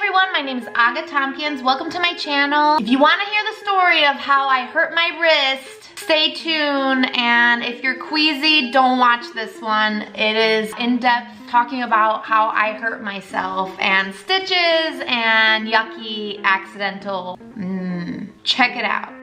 everyone, my name is Tompkins. Welcome to my channel. If you want to hear the story of how I hurt my wrist, stay tuned, and if you're queasy, don't watch this one. It is in-depth talking about how I hurt myself and stitches and yucky accidental. Check it out.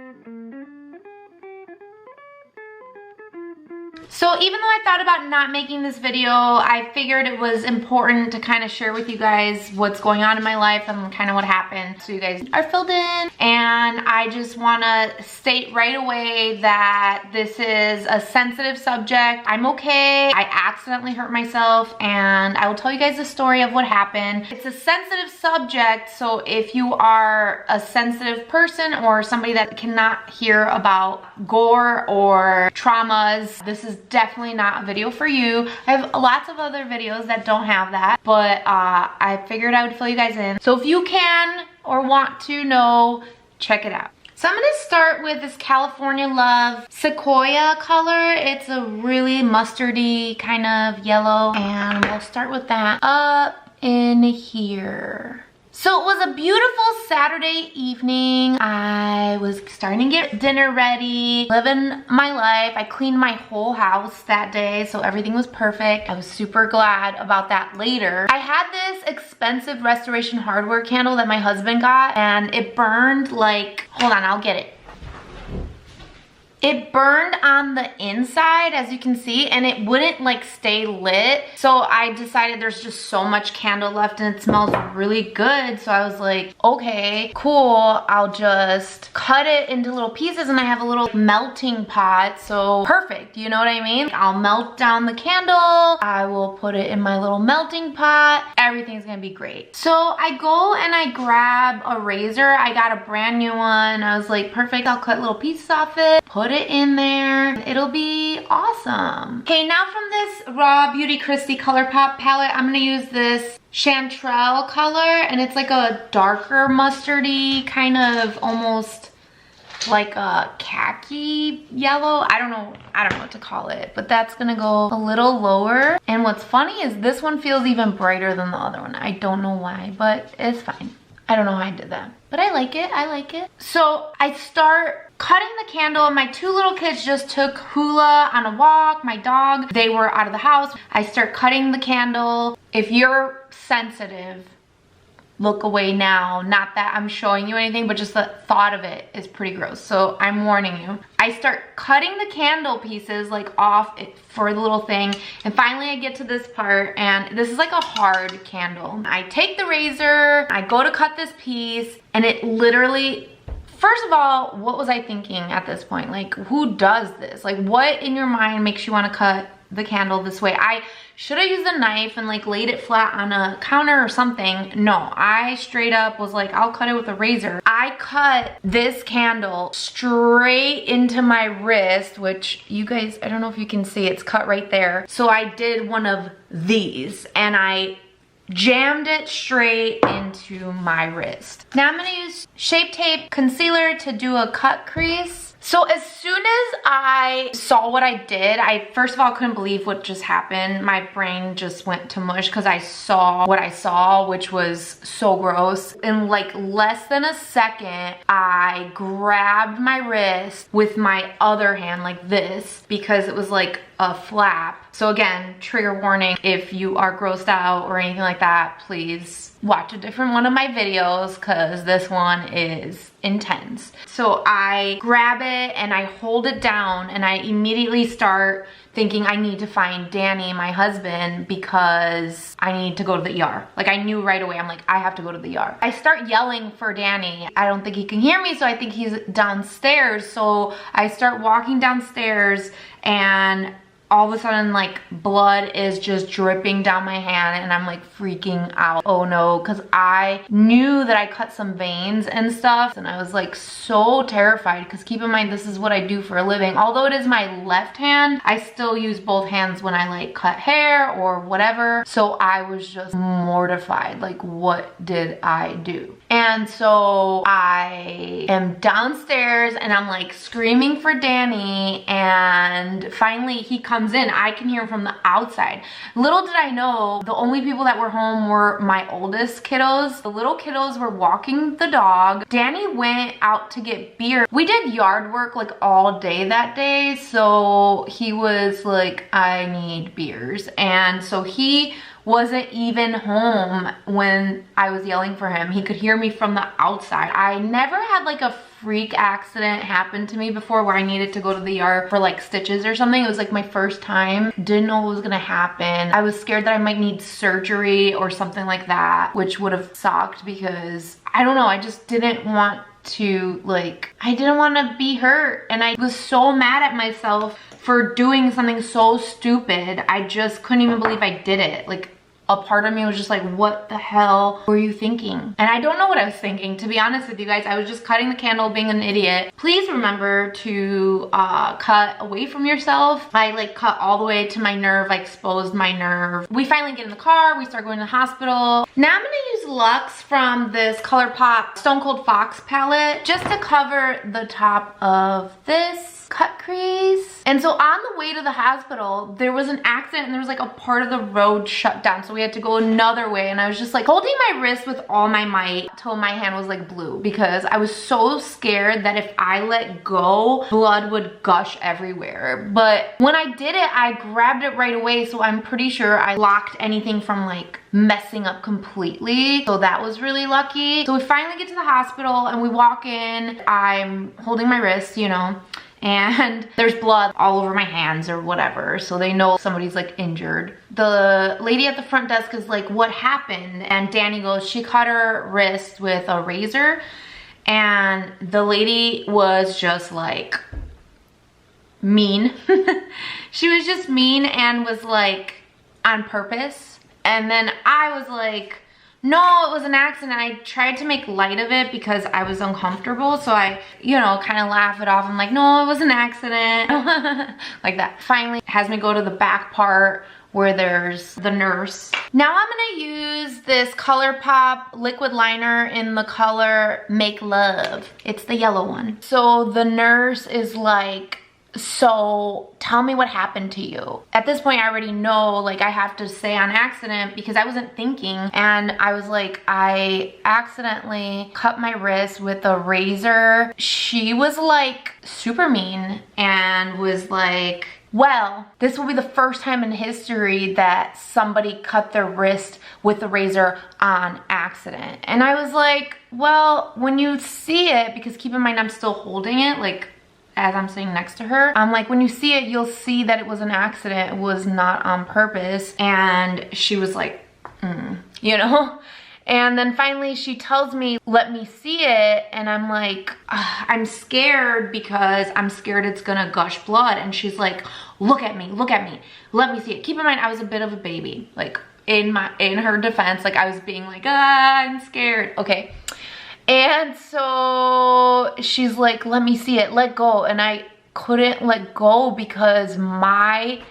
So even though I thought about not making this video, I figured it was important to kind of share with you guys what's going on in my life and kind of what happened so you guys are filled in. And I just want to state right away that this is a sensitive subject. I'm okay. I accidentally hurt myself and I will tell you guys the story of what happened. It's a sensitive subject, so if you are a sensitive person or somebody that cannot hear about gore or traumas, this is definitely not a video for you. I have lots of other videos that don't have that, but I figured I would fill you guys in. So if you can or want to know, check it out. So I'm gonna start with this California Love Sequoia color. It's a really mustardy kind of yellow, and we'll start with that up in here. So it was a beautiful Saturday evening. I was starting to get dinner ready, living my life. I cleaned my whole house that day, so everything was perfect. I was super glad about that later. I had this expensive Restoration Hardware candle that my husband got, and it burned like, hold on, I'll get it. It burned on the inside, as you can see, and it wouldn't like stay lit. So I decided there's just so much candle left and it smells really good. So I was like, okay, cool. I'll just cut it into little pieces, and I have a little melting pot. So perfect, you know what I mean? I'll melt down the candle. I will put it in my little melting pot. Everything's gonna be great. So I go and I grab a razor. I got a brand new one. I was like, perfect, I'll cut little pieces off it, put it in there, it'll be awesome. Okay, now from this Raw Beauty Kristi Color Pop palette, I'm gonna use this Chanterelle color, and it's like a darker mustardy, kind of almost like a khaki yellow. I don't know what to call it, but that's gonna go a little lower. And what's funny is this one feels even brighter than the other one. I don't know why, but it's fine. I don't know how I did that, but I like it, I like it. So I start cutting the candle. My two little kids just took Hula on a walk. My dog, they were out of the house. I start cutting the candle. If you're sensitive, look away now. Not that I'm showing you anything, but just the thought of it is pretty gross. So I'm warning you. I start cutting the candle pieces like off for the little thing. And finally I get to this part, and this is like a hard candle. I take the razor, I go to cut this piece, and it literally, first of all, what was I thinking at this point? Like, who does this? Like, what in your mind makes you want to cut the candle this way? I should have used a knife and like laid it flat on a counter or something. No, I straight up was like, I'll cut it with a razor. I cut this candle straight into my wrist, which you guys, I don't know if you can see, it's cut right there. So I did one of these and I jammed it straight into my wrist. Now I'm gonna use Shape Tape Concealer to do a cut crease. So as soon as I saw what I did, I first of all couldn't believe what just happened. My brain just went to mush because I saw what I saw, which was so gross. In like less than a second, I grabbed my wrist with my other hand like this because it was like a flap. So again, trigger warning, if you are grossed out or anything like that, please watch a different one of my videos because this one is intense. So I grab it and I hold it down and I immediately start thinking I need to find Danny, my husband, because I need to go to the ER. Like I knew right away, I'm like, I have to go to the ER. I start yelling for Danny. I don't think he can hear me, so I think he's downstairs. So I start walking downstairs and all of a sudden like blood is just dripping down my hand and I'm like freaking out. Oh no, because I knew that I cut some veins and stuff and I was like so terrified because keep in mind this is what I do for a living. Although it is my left hand, I still use both hands when I like cut hair or whatever. So I was just mortified, like what did I do? And so I am downstairs and I'm like screaming for Danny, and finally he comes comes in, I can hear him from the outside. Little did I know, the only people that were home were my oldest kiddos. The little kiddos were walking the dog. Danny went out to get beer. We did yard work like all day that day, so he was like, I need beers. And so he wasn't even home when I was yelling for him. He could hear me from the outside. I never had like a freak accident happen to me before where I needed to go to the ER for like stitches or something. It was like my first time. Didn't know what was gonna happen. I was scared that I might need surgery or something like that, which would have sucked because I don't know, I just didn't want to I didn't want to be hurt, and I was so mad at myself for doing something so stupid. I just couldn't even believe I did it. Like, a part of me was just like, what the hell were you thinking? And I don't know what I was thinking, to be honest with you guys. I was just cutting the candle, being an idiot. Please remember to cut away from yourself. I like cut all the way to my nerve. I exposed my nerve. We finally get in the car. We start going to the hospital. Now I'm gonna use Luxe from this ColourPop Stone Cold Fox palette just to cover the top of this cut crease. And so on the way to the hospital, there was an accident and there was like a part of the road shut down, so we had to go another way, and I was just like holding my wrist with all my might till my hand was like blue, because I was so scared that if I let go, blood would gush everywhere. But when I did it, I grabbed it right away, so I'm pretty sure I blocked anything from like messing up completely, so that was really lucky. So we finally get to the hospital and we walk in. I'm holding my wrist, you know, and there's blood all over my hands or whatever, so they know somebody's like injured. The lady at the front desk is like, what happened? And Danny goes, she cut her wrist with a razor. And the lady was just like mean. She was just mean and was like on purpose. And then I was like, no, it was an accident. I tried to make light of it because I was uncomfortable. So I, you know, kind of laugh it off. I'm like, no, it was an accident. Like that. Finally has me go to the back part where there's the nurse. Now I'm gonna use this ColourPop liquid liner in the color Make Love. It's the yellow one. So the nurse is like, so tell me what happened to you. At this point I already know, like, I have to say on accident because I wasn't thinking, and I was like, I accidentally cut my wrist with a razor. She was like super mean and was like, well, this will be the first time in history that somebody cut their wrist with a razor on accident. And I was like, well, when you see it, because keep in mind I'm still holding it, like, as I'm sitting next to her, I'm like, when you see it, you'll see that it was an accident. It was not on purpose. And she was like, you know? And then finally she tells me, let me see it. And I'm like, I'm scared because I'm scared it's gonna gush blood. And she's like, look at me, let me see it. Keep in mind, I was a bit of a baby. Like, in her defense, like, I was being like, I'm scared, okay? And so she's like, let me see it, let go. And I couldn't let go because my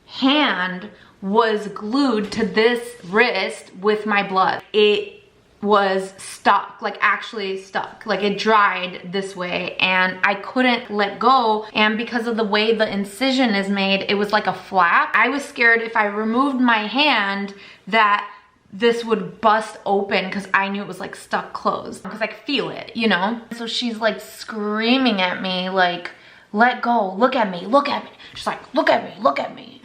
hand was glued to this wrist with my blood. It was stuck, like actually stuck. Like, it dried this way and I couldn't let go. And because of the way the incision is made, it was like a flap. I was scared if I removed my hand that this would bust open because I knew it was like stuck closed, because I could feel it, you know? So she's like screaming at me like, let go, look at me. She's like, look at me.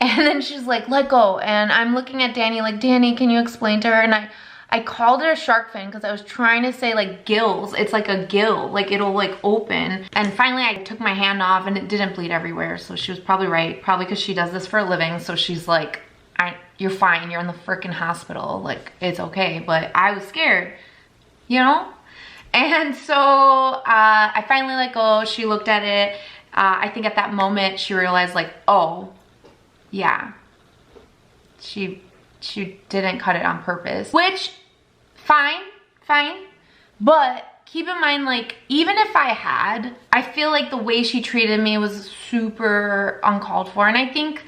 And then she's like, let go. And I'm looking at Danny like, Danny, can you explain to her? And I called it a shark fin because I was trying to say like gills. It's like a gill, like it'll like open. And finally I took my hand off and it didn't bleed everywhere. So she was probably right, probably because she does this for a living. So she's like, you're fine, you're in the freaking hospital, like, it's okay. But I was scared, you know? And so I finally let go. She looked at it. I think at that moment she realized like, oh, yeah, she didn't cut it on purpose, which fine. But keep in mind, like, even if I had, I feel like the way she treated me was super uncalled for. And I think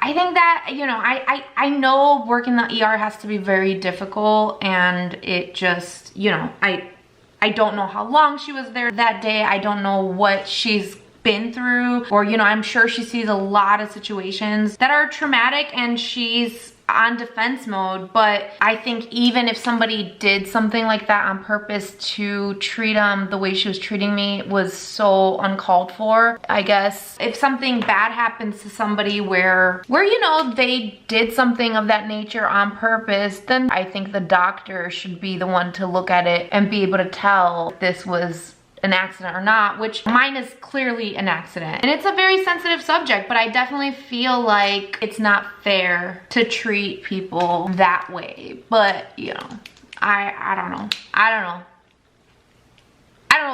that, you know, I know working the ER has to be very difficult, and it just, you know, I don't know how long she was there that day. I don't know what she's been through, or, you know, I'm sure she sees a lot of situations that are traumatic and she's on defense mode. But I think even if somebody did something like that on purpose to treat them the way she was treating me was so uncalled for. I guess if something bad happens to somebody where you know, they did something of that nature on purpose, then I think the doctor should be the one to look at it and be able to tell if this was an accident or not, which mine is clearly an accident. And it's a very sensitive subject, but I definitely feel like it's not fair to treat people that way. But, you know, I don't know. I don't know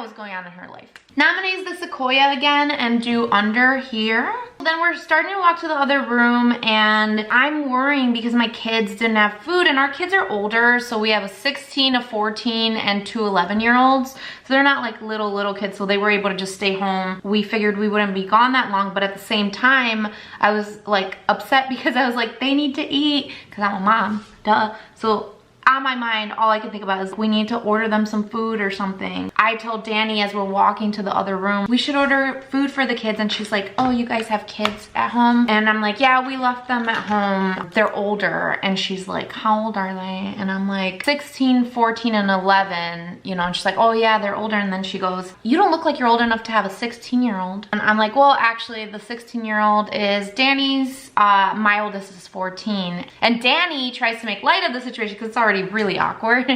what's going on in her life. Now I'm gonna use the Sequoia again and do under here. Then we're starting to walk to the other room, and I'm worrying because my kids didn't have food, and our kids are older. So we have a 16, a 14, and two 11-year-olds. So they're not like little kids, so they were able to just stay home. We figured we wouldn't be gone that long, but at the same time, I was like upset because I was like, they need to eat, because I'm a mom, duh. So on my mind, all I can think about is we need to order them some food or something. I told Danny as we're walking to the other room, we should order food for the kids. And she's like, oh, you guys have kids at home? And I'm like, yeah, we left them at home. They're older. And she's like, how old are they? And I'm like, 16, 14, and 11, you know, and she's like, oh yeah, they're older. And then she goes, you don't look like you're old enough to have a 16-year-old. And I'm like, well, actually the 16-year-old is Danny's, my oldest is 14. And Danny tries to make light of the situation because it's already really awkward.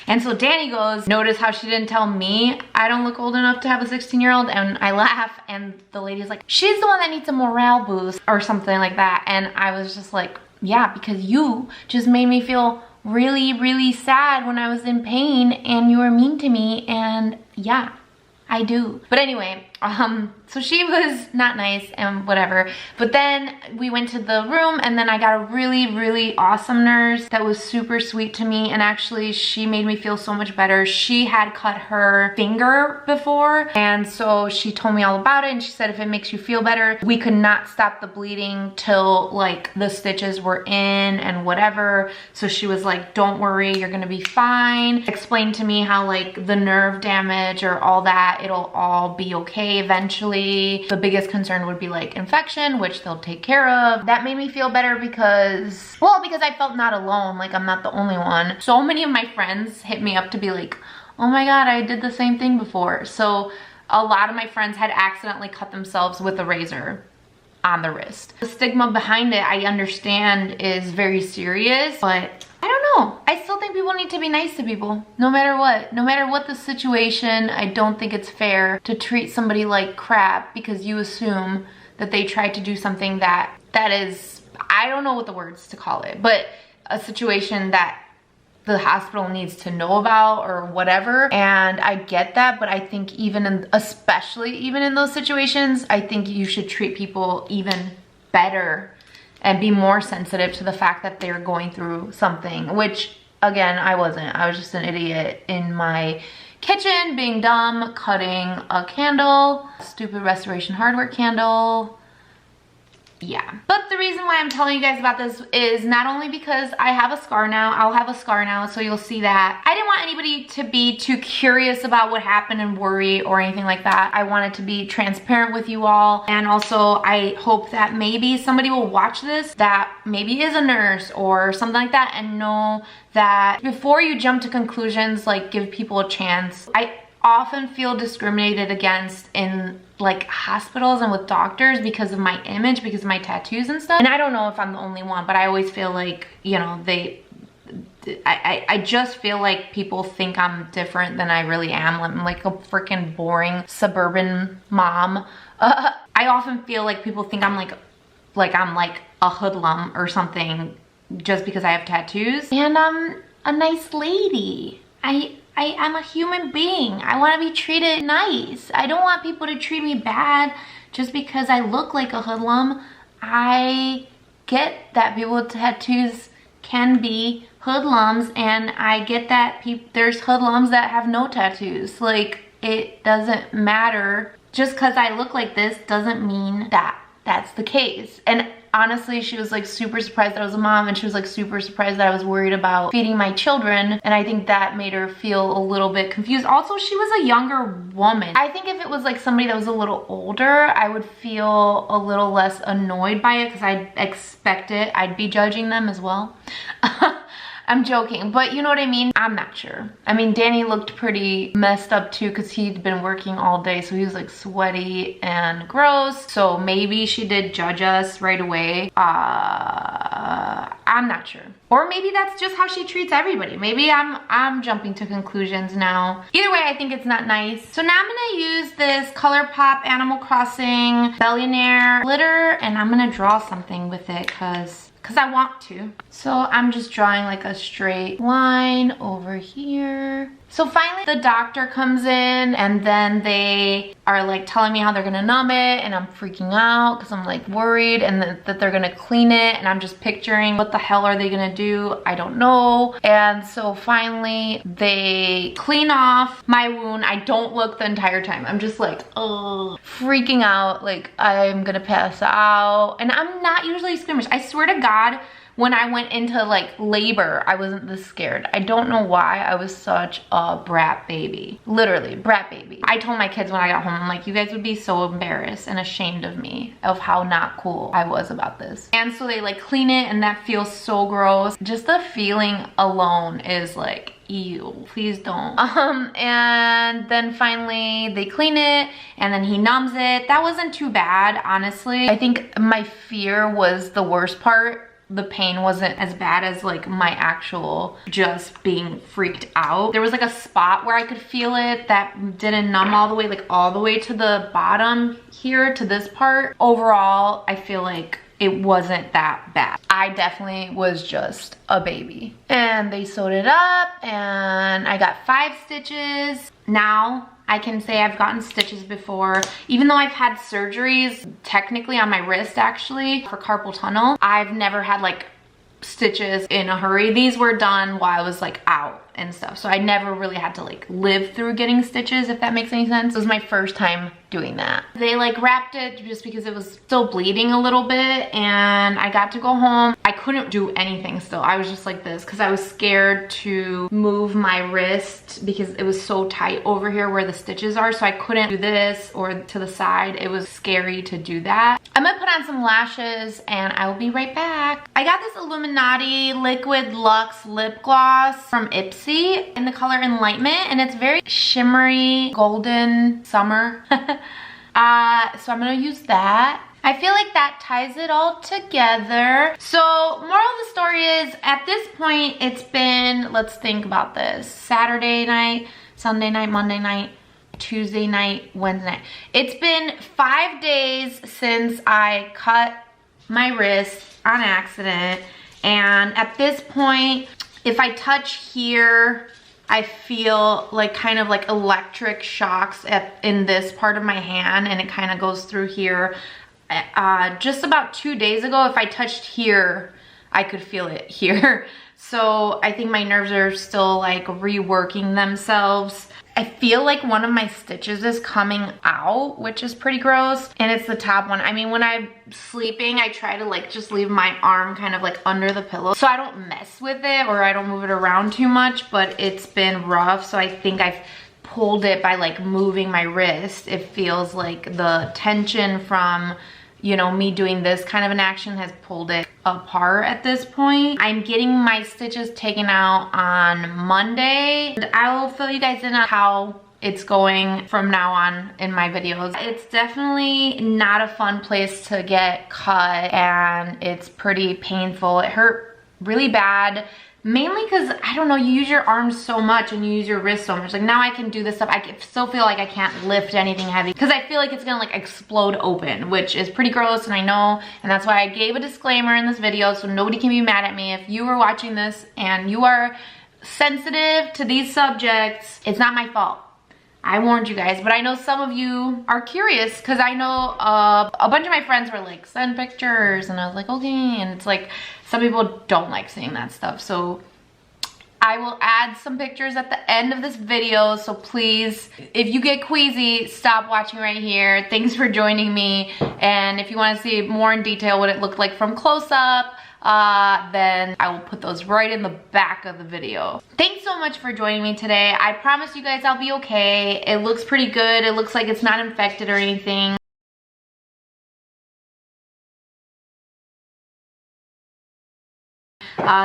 And so Danny goes, notice how she didn't tell me I don't look old enough to have a 16-year-old? And I laugh, and the lady's like, she's the one that needs a morale boost or something like that. And I was just like, yeah, because you just made me feel really sad when I was in pain and you were mean to me, and yeah, I do. But anyway, so she was not nice and whatever. But then we went to the room, and then I got a really awesome nurse that was super sweet to me. And actually she made me feel so much better. She had cut her finger before, and so she told me all about it. And she said, if it makes you feel better, we could not stop the bleeding till like the stitches were in and whatever. So she was like, don't worry, you're gonna be fine. Explained to me how like the nerve damage or all that, it'll all be okay eventually. The biggest concern would be like infection, which they'll take care of. That made me feel better because, well, because I felt not alone, like I'm not the only one. So many of my friends hit me up to be like, oh my god, I did the same thing before. So a lot of my friends had accidentally cut themselves with a razor on the wrist. The stigma behind it, I understand, is very serious, but I don't know. I still think people need to be nice to people, no matter what. No matter what the situation, I don't think it's fair to treat somebody like crap because you assume that they tried to do something that is, I don't know what the words to call it, but a situation that the hospital needs to know about or whatever. And I get that, but I think especially even in those situations, I think you should treat people even better and be more sensitive to the fact that they're going through something, which again, I wasn't. I was just an idiot in my kitchen being dumb, cutting a candle, stupid Restoration Hardware candle. Yeah. But the reason why I'm telling you guys about this is not only because I have a scar now, I'll have a scar now, so you'll see that. I didn't want anybody to be too curious about what happened and worry or anything like that. I wanted to be transparent with you all. And also I hope that maybe somebody will watch this that maybe is a nurse or something like that and know that before you jump to conclusions, like give people a chance. I often feel discriminated against in like hospitals and with doctors because of my image, because of my tattoos and stuff. And I don't know if I'm the only one, but I always feel like, you know, I just feel like people think I'm different than I really am. I'm like a freaking boring suburban mom. I often feel like people think I'm like I'm like a hoodlum or something just because I have tattoos. And I'm a nice lady. I'm a human being. I want to be treated nice. I don't want people to treat me bad just because I look like a hoodlum. I get that people with tattoos can be hoodlums, and I get that there's hoodlums that have no tattoos. Like, it doesn't matter. Just because I look like this doesn't mean that that's the case. And honestly, she was like super surprised that I was a mom, and she was like super surprised that I was worried about feeding my children, and I think that made her feel a little bit confused. Also, she was a younger woman. I think if it was like somebody that was a little older, I would feel a little less annoyed by it because I'd expect it. I'd be judging them as well. I'm joking, but you know what I mean? I'm not sure. I mean, Danny looked pretty messed up too because he'd been working all day, so he was like sweaty and gross. So maybe she did judge us right away. I'm not sure. Or maybe that's just how she treats everybody. Maybe I'm jumping to conclusions now. Either way, I think it's not nice. So now I'm gonna use this ColourPop Animal Crossing Billionaire glitter, and I'm gonna draw something with it because I want to. So I'm just drawing like a straight line over here. So finally the doctor comes in, and then they are like telling me how they're gonna numb it, and I'm freaking out because I'm like worried, and that they're gonna clean it, and I'm just picturing what the hell are they gonna do? I don't know. And so finally they clean off my wound. I don't look the entire time. I'm just like, oh, freaking out, like I'm gonna pass out. And I'm not usually squeamish. I swear to God, when I went into like labor, I wasn't this scared. I don't know why. I was such a brat baby. Literally, brat baby. I told my kids when I got home, I'm like, you guys would be so embarrassed and ashamed of me, of how not cool I was about this. And so they like clean it, and that feels so gross. Just the feeling alone is like, ew, please don't. And then finally they clean it, and then he numbs it. That wasn't too bad, honestly. I think my fear was the worst part. The pain wasn't as bad as like my actual just being freaked out. There was like a spot where I could feel it that didn't numb all the way, like all the way to the bottom here to this part. Overall, I feel like it wasn't that bad. I definitely was just a baby. And they sewed it up, and I got 5 stitches. Now I can say I've gotten stitches before. Even though I've had surgeries, technically on my wrist actually, for carpal tunnel, I've never had like stitches in a hurry. These were done while I was like out and stuff. So I never really had to like live through getting stitches, if that makes any sense. It was my first time doing that. They like wrapped it just because it was still bleeding a little bit, and I got to go home. I couldn't do anything still. I was just like this because I was scared to move my wrist because it was so tight over here where the stitches are. So I couldn't do this or to the side. It was scary to do that. I'm gonna put on some lashes and I will be right back. I got this Illuminati Liquid Luxe Lip Gloss from Ipsy in the color Enlightenment, and it's very shimmery, golden summer. So I'm gonna use that. I feel like that ties it all together. So moral of the story is, at this point, it's been, let's think about this, Saturday night, Sunday night, Monday night, Tuesday night, Wednesday night. It's been 5 days since I cut my wrist on accident, and at this point, if I touch here, I feel like kind of like electric shocks in this part of my hand, and it kind of goes through here. Just about 2 days ago, if I touched here, I could feel it here. So I think my nerves are still like reworking themselves. I feel like one of my stitches is coming out, which is pretty gross, and it's the top one. I mean, when I'm sleeping, I try to like just leave my arm kind of like under the pillow so I don't mess with it or I don't move it around too much, but it's been rough. So I think I've pulled it by like moving my wrist. It feels like the tension from, you know, me doing this kind of an action has pulled it apart at this point. I'm getting my stitches taken out on Monday, and I will fill you guys in on how it's going from now on in my videos. It's definitely not a fun place to get cut, and it's pretty painful. It hurt really bad. Mainly because, I don't know, you use your arms so much and you use your wrist so much. Like now I can do this stuff. I still feel like I can't lift anything heavy because I feel like it's gonna like explode open, which is pretty gross, and I know. And that's why I gave a disclaimer in this video so nobody can be mad at me. If you are watching this and you are sensitive to these subjects, it's not my fault. I warned you guys, but I know some of you are curious because I know a bunch of my friends were like, send pictures, and I was like, okay. And it's like, some people don't like seeing that stuff, so I will add some pictures at the end of this video, so please, if you get queasy, stop watching right here. Thanks for joining me, and if you want to see more in detail what it looked like from close up, then I will put those right in the back of the video. Thanks so much for joining me today. I promise you guys I'll be okay. It looks pretty good. It looks like it's not infected or anything.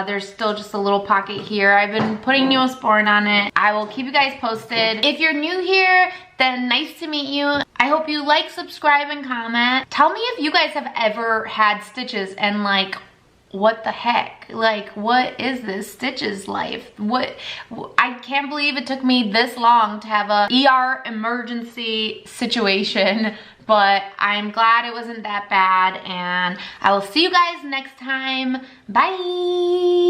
There's still just a little pocket here. I've been putting Neosporin on it. I will keep you guys posted. If you're new here, then nice to meet you. I hope you like, subscribe, and comment. Tell me if you guys have ever had stitches and like, what the heck? Like, what is this stitches life? I can't believe it took me this long to have a ER emergency situation, but I'm glad it wasn't that bad, and I will see you guys next time. Bye.